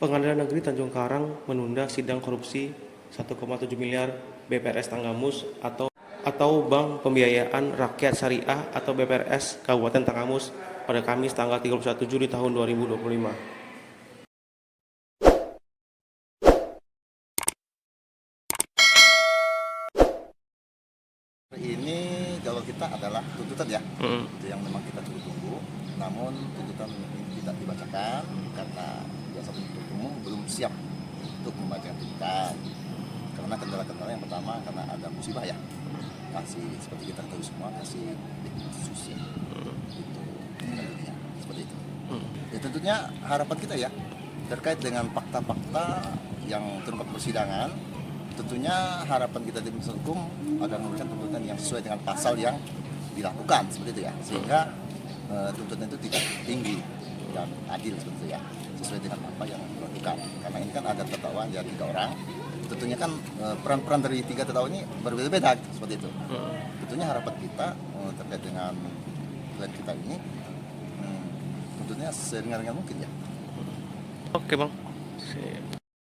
Pengadilan Negeri Tanjung Karang menunda sidang korupsi 1,7 miliar BPRS Tanggamus atau Bank Pembiayaan Rakyat Syariah atau BPRS Kabupaten Tanggamus pada Kamis tanggal 31 Juli tahun 2025. Ini kalau kita adalah tuntutan ya, itu yang memang kita tunggu-tunggu. Namun tuntutan ini tidak dibacakan karena biasa penuntut umum belum siap untuk membacakan tuntutan. Karena kendala-kendala yang pertama karena ada musibah ya, kasih seperti kita tahu semua kasih khusus ya, itu kendalanya seperti itu. Ya tentunya harapan kita ya terkait dengan fakta-fakta yang terungkap persidangan. Tentunya harapan kita di proses hukum agar memberikan tuntutan yang sesuai dengan pasal yang dilakukan seperti itu ya, sehingga tuntutan itu tidak tinggi dan adil seperti itu ya, sesuai dengan apa yang dilakukan. Karena ini kan ada terdakwa ya 3 orang, tentunya kan peran-peran dari 3 terdakwa ini berbeda-beda seperti itu. Tentunya harapan kita terkait dengan klien kita ini tentunya seringan-ringan mungkin ya. Oke bang.